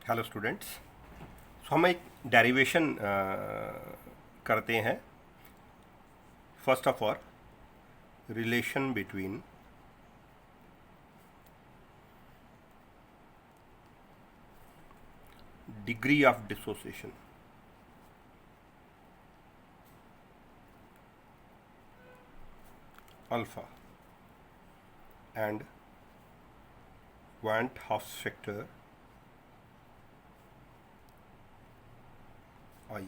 Hello students. हम एक derivation करते हैं। First of all, relation between degree of dissociation alpha and Van't Hoff factor I।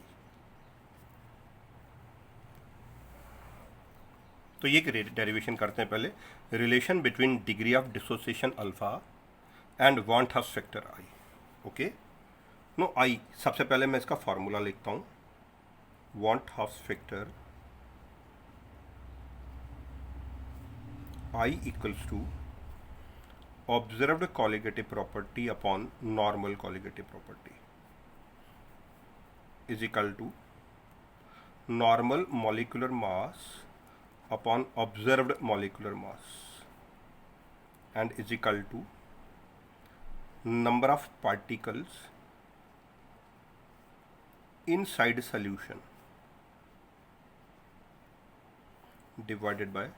तो ये डेरिवेशन करते हैं पहले। Relation between degree of dissociation alpha and van't Hoff factor I. Okay, no I, सबसे पहले मैं इसका फॉर्मूला लिखता हूँ। Van't Hoff factor I equals to observed colligative property upon normal colligative property is equal to normal molecular mass upon observed molecular mass and is equal to number of particles inside solution divided by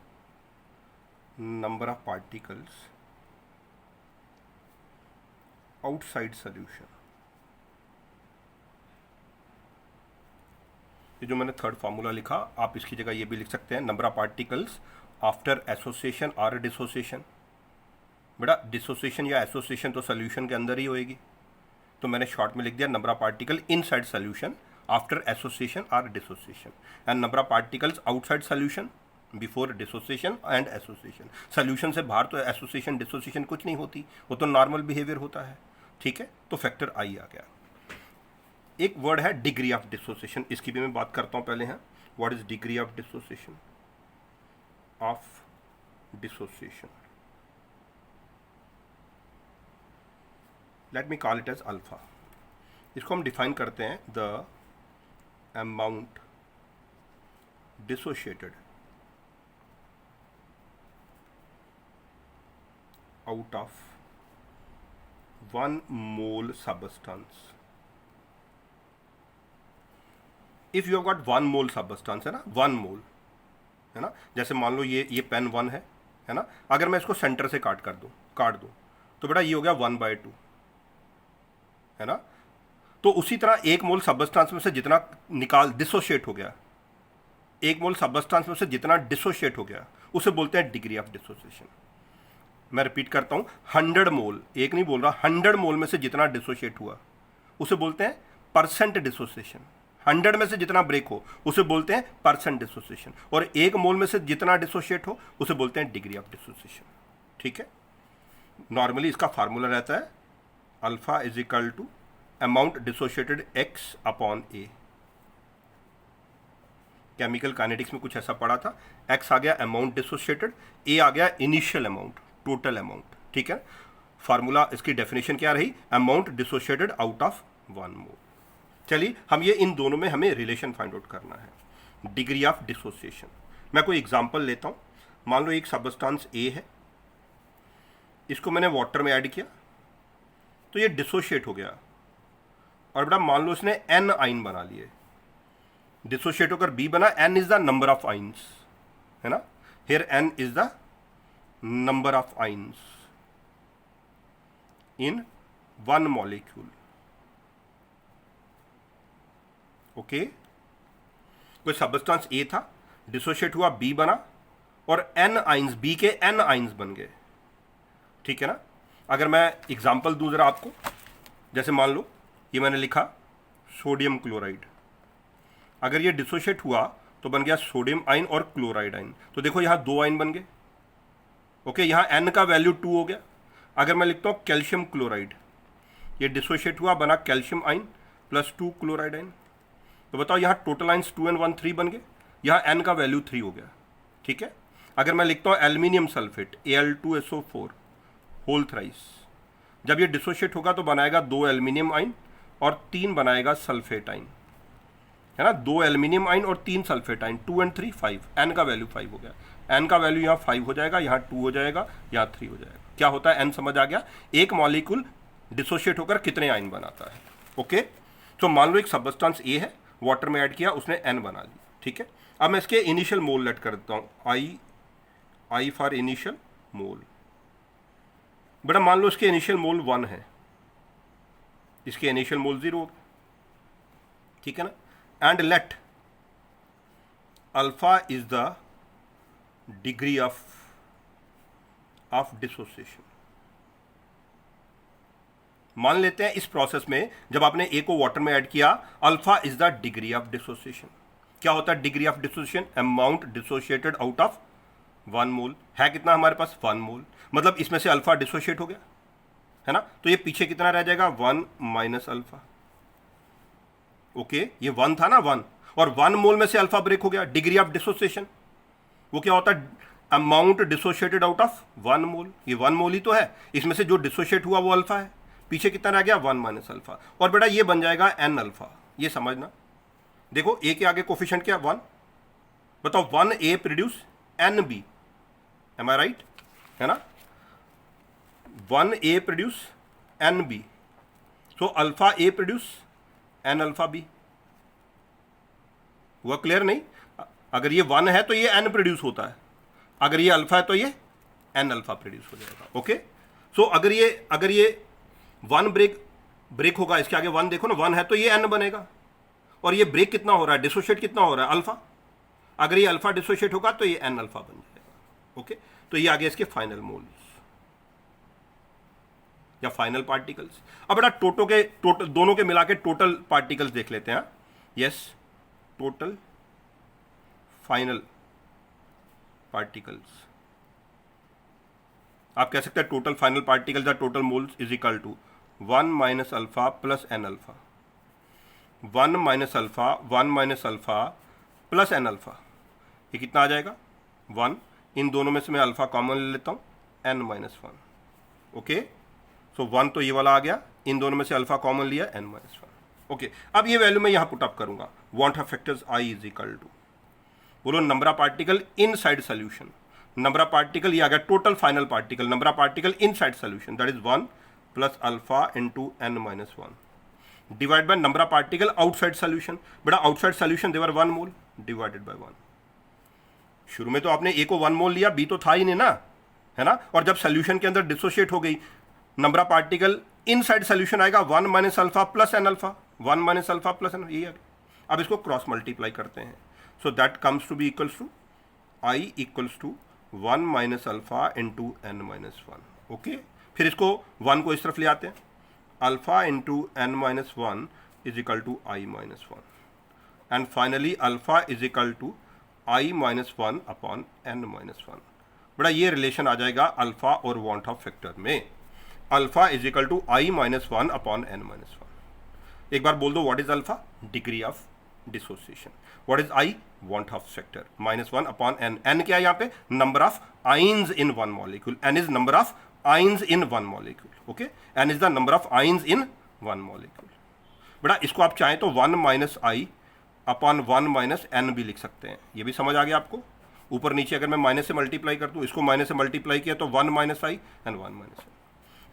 number of particles outside solution. ये जो मैंने third formula लिखा, आप इसकी जगह ये भी लिख सकते हैं, number of particles after association और डिसोसिएशन। बेटा डिसोसिएशन या एसोसिएशन तो सॉल्यूशन के अंदर ही होएगी, तो मैंने शॉर्ट में लिख दिया number of particle inside solution after association और dissociation and number of particles outside solution before dissociation and association. Solution से बाहर तो एसोसिएशन डिसोसिएशन कुछ नहीं होती, वो तो नॉर्मल बिहेवियर होता है। ठीक है, तो फैक्टर आई आ गया। एक वर्ड है डिग्री ऑफ डिसोसिएशन, इसकी भी मैं बात करता हूं पहले। है what is degree of dissociation? Let me call it as alpha. इसको हम डिफाइन करते हैं the amount dissociated out of 1 mole substance। if you have got 1 mole substance, है ना, 1 mole, है ना, जैसे मान लो ये पेन 1 है ना, अगर मैं इसको सेंटर से काट दूं तो बेटा ये हो गया 1/2, है ना। तो उसी तरह 1 मोल सबस्टांस में से जितना डिसोशिएट हो गया, 1 मोल सबस्टांस में से जितना डिसोशिएट हो गया, उसे बोलते हैं डिग्री ऑफ डिसोसिएशन। मैं रिपीट करता हूं, 100 मोल, एक नहीं बोल रहा, 100 मोल में से जितना डिसोशिएट हुआ उसे बोलते हैं परसेंट डिसोसिएशन। 100 में से जितना ब्रेक हो उसे बोलते हैं परसेंट डिसोसिएशन, और 1 मोल में से जितना डिसोशिएट हो उसे बोलते हैं डिग्री ऑफ डिसोसिएशन। ठीक है, नॉर्मली इसका फार्मूला रहता है alpha is equal to amount dissociated x upon a। Chemical kinetics में कुछ ऐसा पढ़ा था, x आ गया अमाउंट डिसोशिएटेड, a आ गया इनिशियल अमाउंट, टोटल अमाउंट। ठीक है, फार्मूला इसकी डेफिनेशन क्या रही? अमाउंट डिसोशिएटेड आउट ऑफ 1 मोल। चलिए हम ये इन दोनों में हमें रिलेशन फाइंड आउट करना है, डिग्री ऑफ डिसोसिएशन। मैं कोई एग्जांपल लेता हूं। मान लो एक सबस्टांस ए है, इसको मैंने वाटर में ऐड किया तो ये डिसोशिएट हो गया, और बेटा मान लो इसने n आइन बना लिए, डिसोशिएट होकर b बना। n is the number of ions, है ना, here n is the number of ions in 1 molecule। Okay, कोई सबस्टांस A था, डिसोशिएट हुआ, B बना, और n आइंस, B के n आइंस बन गए। ठीक है ना। अगर मैं एग्जांपल दूं जरा आपको, जैसे मान लो ये मैंने लिखा सोडियम क्लोराइड, अगर ये डिसोशिएट हुआ तो बन गया सोडियम आइन और क्लोराइड आइन। तो देखो यहां 2 आइन बन गए। ओके, यहाँ n का वैल्यू 2 हो गया। अगर मैं लिखता हूँ कैल्शियम क्लोराइड, ये डिसोशिएट हुआ, बना कैल्शियम आइन प्लस 2 क्लोराइड आइन, तो बताओ यहाँ टोटल आइन्स 2 and 1 3 बन गए, यहाँ n का वैल्यू 3 हो गया। ठीक है, अगर मैं लिखता हूँ aluminium sulphate Al2SO4 whole thrice, जब ये डिसोशिएट होगा तो बनाएगा 2 एल्यूमिनियम आइन और 3 बनाएगा सल्फेट आइन, है ना, 2 एल्यूमिनियम आइन और 3 सल्फेट आइन, 2 and 3 5, n का वैल्यू 5 हो गया। n का वैल्यू यहाँ 5 हो जाएगा, यहाँ 2 हो जाएगा, यहाँ 3 हो जाएगा। क्या होता है n समझ आ गया? एक मॉलिक्यूल डिसोशिएट होकर कितने आयन बनाता है। ओके, तो मान लो एक सब्सटेंस ए है, वाटर में ऐड किया, उसने एन बना ली, ठीक है। अब मैं इसके इनिशियल मोल लेट कर देता हूँ, आई फॉर इनिशियल मोल। बेटा मान लो इसके इनिशियल मोल 1 है, इसके इनिशियल मोल 0 हो गए, ठीक है ना। And let alpha is the degree of dissociation. मान लेते हैं इस प्रोसेस में जब आपने ए को वाटर में ऐड किया, alpha is the degree of dissociation. क्या होता है degree of dissociation? Amount dissociated out of 1 मोल। है कितना हमारे पास? 1 मोल। मतलब इसमें से अल्फा डिसोशिएट हो गया, है ना। तो ये पीछे कितना रह जाएगा? 1 माइनस अल्फा। ओके, ये 1 था ना, 1, और 1 मोल में से अल्फा ब्रेक हो गया। डिग्री ऑफ डिसोसिएशन वो क्या होता है? अमाउंट डिसोशिएटेड आउट ऑफ 1 मोल। ये 1 मोल ही तो है, इसमें से जो डिसोशिएट हुआ वो अल्फा है, पीछे कितना रह गया? 1 माइनस अल्फा। और बेटा ये बन जाएगा एन अल्फा। ये समझना, देखो ए के आगे कोफिशिएंट क्या? 1। बताओ 1 A produce N B, am I right? है ना, 1 A produce N B, so alpha A produce N alpha B. हुआ क्लियर नहीं? अगर ये 1 है तो ये एन प्रोड्यूस होता है, अगर ये अल्फा है तो ये एन अल्फा प्रोड्यूस हो जाएगा। ओके, सो अगर ये 1 ब्रेक होगा, इसके आगे 1 देखो ना, 1 है तो ये एन बनेगा, और ये ब्रेक कितना हो रहा है? डिसोशिएट कितना हो रहा है? अल्फा। अगर ये अल्फा डिसोशिएट होगा तो ये एन अल्फा बन जाएगा। ओके, तो ये आगे इसके फाइनल मोल्स या फाइनल पार्टिकल्स। अब बेटा टोटल दोनों के मिला के टोटल पार्टिकल्स देख लेते हैं। Yes, total final particles. आप कह सकते हैं टोटल फाइनल पार्टिकल्स या total moles is equal to 1 minus alpha plus n alpha. 1 minus alpha, 1 minus alpha plus n alpha, ये कितना आ जाएगा? 1। इन दोनों में से मैं अल्फा कॉमन ले लेता हूँ, एन माइनस 1। ओके, सो 1 तो ये वाला आ गया, इन दोनों में से अल्फा कॉमन लिया, एन माइनस 1। ओके, अब ये वैल्यू मैं यहाँ पुट अप करूंगा। Van't Hoff factors I is equal to, बोलो number of particle inside solution. Number of particle ये आ गया total final particle, number of particle inside solution, that is 1 plus alpha into N minus 1 divide by number of particle outside solution. बेटा outside solution there 1 mole divided by 1। शुरू में तो आपने ए को 1 मोल लिया, बी तो था ही नहीं ना, है ना। और जब सोल्यूशन के अंदर डिसोशिएट हो गई, number of particle inside solution आएगा 1 minus alpha plus n alpha, 1 minus alpha plus n, यही आ गया। अब इसको क्रॉस मल्टीप्लाई करते हैं, so that comes to be equals to i equals to 1 minus alpha into N minus 1। Okay, फिर इसको 1 को इस तरफ ले आते हैं, alpha into N minus 1 is equal to i minus 1, and finally alpha is equal to i minus 1 upon n minus 1। बड़ा ये रिलेशन आ जाएगा अल्फा और वांट ऑफ फैक्टर में, alpha is equal to i minus 1 upon n minus 1। एक बार बोल दो, what is alpha? Degree of dissociation. What is i? Van't Hoff factor, minus 1 upon n. N क्या है यहाँ पे? Number of ions in 1 molecule. N is number of ions in 1 molecule. Okay, n is the number of ions in 1 molecule. बेटा इसको आप चाहें तो 1 minus i upon 1 minus n भी लिख सकते हैं। ये भी समझ आ गया आपको? ऊपर नीचे अगर मैं माइनस से मल्टीप्लाई कर दूं, इसको माइनस से मल्टीप्लाई किया तो 1 minus i and 1 minus n.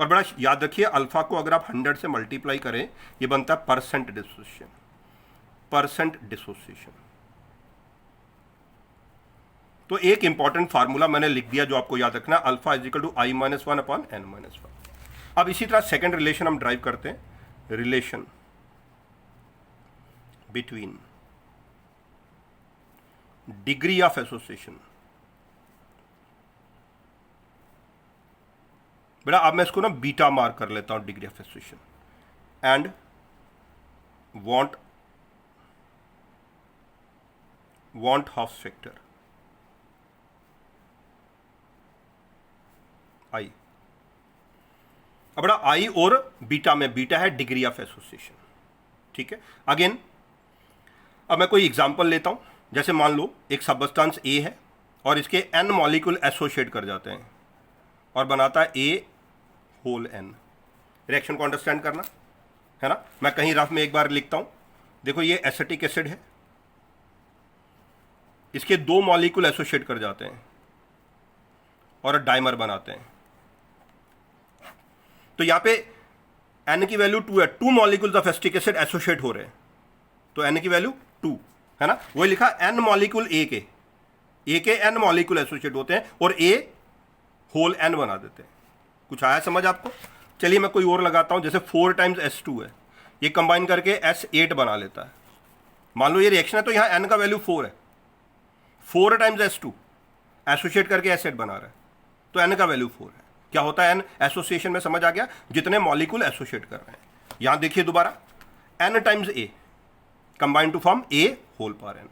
और बड़ा याद रखिए, अल्फा को अगर आप 100 से मल्टीप्लाई करें, ये बनता है परसेंट डिसोसिएशन, परसेंट डिसोसिएशन। तो एक इंपॉर्टेंट फार्मूला मैंने लिख दिया जो आपको याद रखना, alpha is equal to i minus 1 upon n minus 1। अब इसी तरह सेकेंड रिलेशन हम ड्राइव करते हैं, relation between degree of association. बेटा अब मैं इसको ना बीटा मार्क कर लेता हूं, degree of association, and want Hoff factor I. अब बेटा आई और बीटा में, बीटा है डिग्री ऑफ एसोसिएशन, ठीक है। अगेन अब मैं कोई एग्जांपल लेता हूं, जैसे मान लो एक सब्सटेंस ए है और इसके एन मॉलिक्यूल एसोसिएट कर जाते हैं और बनाता है ए होल एन। रिएक्शन को अंडरस्टैंड करना है ना। मैं कहीं रफ में एक बार लिखता हूं, देखो ये एसिटिक एसिड है, इसके 2 मॉलिक्यूल एसोसिएट कर जाते हैं और डाइमर बनाते हैं। तो यहां पे एन की वैल्यू 2 है, 2 molecules of acetic acid associate हो रहे हैं, तो एन की वैल्यू 2 है ना। वही लिखा एन मॉलिक्यूल ए के एन मॉलिक्यूल एसोसिएट होते हैं और ए होल एन बना देते हैं। कुछ आया समझ आपको? चलिए मैं कोई और लगाता हूं, जैसे 4 टाइम्स S2 है, ये कंबाइन करके S8 बना लेता है। मान लो ये रिएक्शन है तो यहां एन का वैल्यू 4 है, 4 टाइम्स S2 एसोसिएट करके S8 बना रहा है, तो एन का वैल्यू 4 है। क्या होता है एन? एसोसिएशन में समझ आ गया, जितने मॉलिक्यूल एसोसिएट कर रहे हैं। यहां देखिए दोबारा, n times A combine to form A whole power n.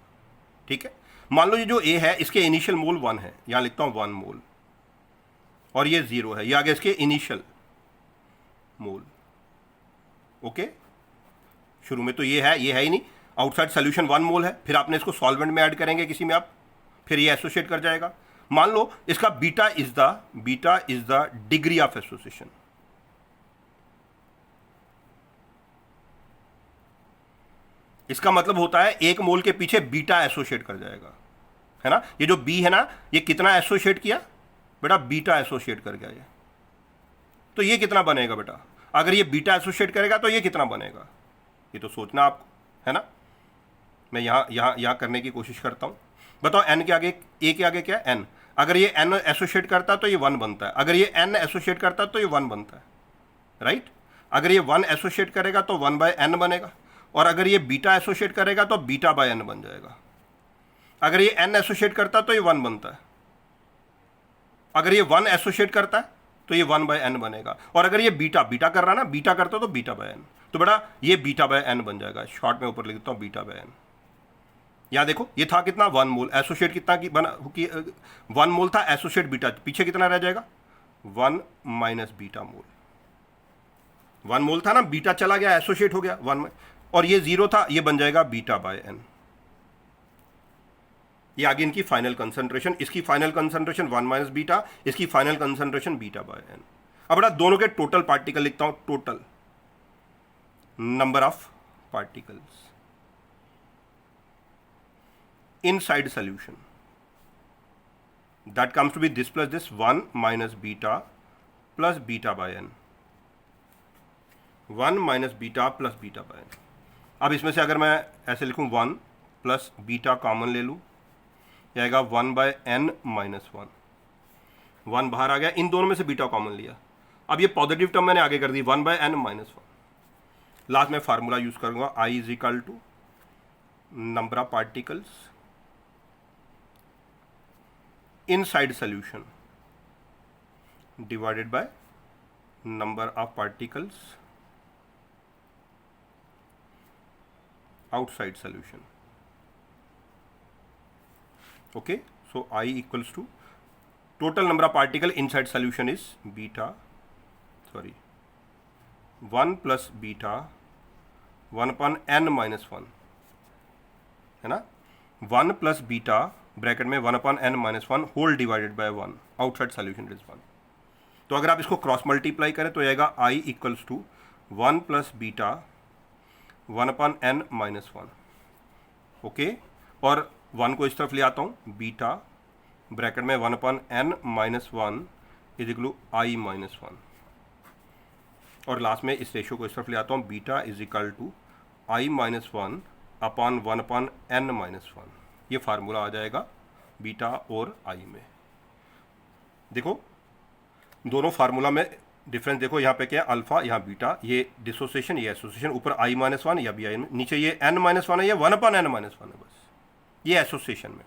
ठीक है, मान लो ये जो ए है इसके इनिशियल मोल 1 है, यहां लिखता हूं 1 मोल, और ये 0 है, ये आगे इसके इनिशियल मोल। ओके, शुरू में तो ये है ही नहीं, आउटसाइड सोल्यूशन 1 मोल है, फिर आपने इसको सॉल्वेंट में ऐड करेंगे किसी में आप, फिर ये एसोसिएट कर जाएगा। मान लो इसका beta is the degree of association. इसका मतलब होता है 1 मोल के पीछे बीटा एसोसिएट कर जाएगा, है ना। ये जो बी है ना, ये कितना एसोसिएट किया बेटा? बीटा एसोसिएट कर गया ये, तो ये कितना बनेगा बेटा? अगर ये बीटा एसोसिएट करेगा तो ये कितना बनेगा? ये तो सोचना आपको, है ना। मैं यहां करने की कोशिश करता हूं। बताओ एन के आगे, ए के आगे क्या है? एन। अगर ये एन एसोसिएट करता है तो ये 1 बनता है, अगर ये एन एसोसिएट करता है तो ये 1 बनता है, राइट। अगर ये 1 एसोसिएट करेगा तो 1/n बनेगा, और अगर ये बीटा एसोसिएट करेगा तो बीटा/n बन जाएगा। अगर ये n एसोसिएट करता है तो ये 1 बनता है, अगर ये 1 एसोसिएट करता है तो ये 1/n बनेगा, और अगर ये बीटा कर रहा है ना, बीटा करता तो बीटा/n, तो बेटा ये बीटा/n बन जाएगा। शॉर्ट में ऊपर लिख देता हूं बीटा/n। यहां देखो ये था कितना? 1 मोल। एसोसिएट कितना की बना कि 1 मोल था, एसोसिएट बीटा, पीछे कितना रह जाएगा? 1 माइनस बीटा मोल। 1 मोल था ना, बीटा चला गया, एसोसिएट हो गया 1 में, और ये 0 था, ये बन जाएगा बीटा/n। ये आगे इनकी फाइनल कंसंट्रेशन, इसकी फाइनल कंसंट्रेशन 1 माइनस बीटा, इसकी फाइनल कंसंट्रेशन बीटा/n। अब बेटा दोनों के टोटल पार्टिकल लिखता हूं, total number of particles inside solution, that comes to be this plus this 1 minus beta plus beta/n, 1 minus beta plus beta/n। अब इसमें से अगर मैं ऐसे लिखूं 1 प्लस बीटा कॉमन ले लूं, यह आएगा 1/n माइनस 1, 1 बाहर आ गया, इन दोनों में से बीटा कॉमन लिया। अब ये पॉजिटिव टर्म मैंने आगे कर दी, 1/n माइनस 1। लास्ट में फार्मूला यूज करूंगा, I is equal to number of particles inside solution divided by number of particles outside solution. Okay, so I equals to total number of particle inside solution is 1 plus beta 1/n minus 1, है ना। 1 plus beta bracket में 1/n minus 1 whole divided by 1, outside solution is 1। तो अगर आप इसको cross multiply करें तो आएगा I equals to 1 plus beta 1/n minus 1। Okay, और 1 को इस तरफ ले आता हूँ, बीटा ब्रैकेट में 1/n minus 1 is equal to I minus 1, और लास्ट में इस रेशियो को इस तरफ ले आता हूँ, beta is equal to I minus 1 upon 1/n minus 1। ये फार्मूला आ जाएगा बीटा और I में। देखो दोनों फार्मूला में डिफरेंस देखो, यहाँ पे क्या है? अल्फा, यहाँ बीटा, ये डिसोसिएशन, ये एसोसिएशन, ऊपर I माइनस 1 या BI, नीचे ये n माइनस 1 है, ये 1/n माइनस 1 है, बस ये एसोसिएशन में,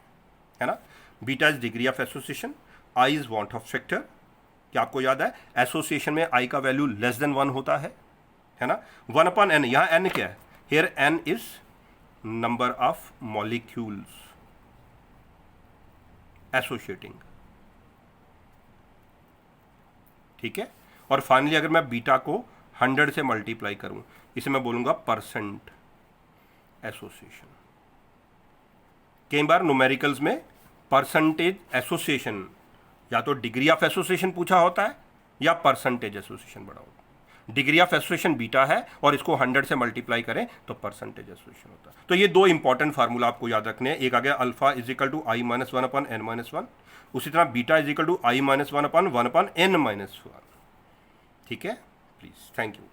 है ना। Beta is degree of association, I is want Hoff factor. क्या आपको याद है एसोसिएशन में I का वैल्यू लेस देन 1 होता है ना। 1/n, यहाँ n क्या है? Here n is number of molecules associating, ठीक है। और फाइनली अगर मैं बीटा को 100 से मल्टीप्लाई करूं, इसे मैं बोलूंगा परसेंट एसोसिएशन। कई बार न्यूमेरिकल्स में परसेंटेज एसोसिएशन, या तो डिग्री ऑफ एसोसिएशन पूछा होता है या परसेंटेज एसोसिएशन बड़ा होता है। डिग्री ऑफ एसोसिएशन बीटा है और इसको 100 से मल्टीप्लाई करें तो परसेंटेज एसोसिएशन होता है। तो ये दो इंपॉर्टेंट फार्मूला आपको याद रखने हैं। एक आ गया alpha is equal to I minus 1/n minus 1, उसी तरह beta is equal to I minus 1/1/n minus 1। ठीक है, प्लीज, थैंक यू।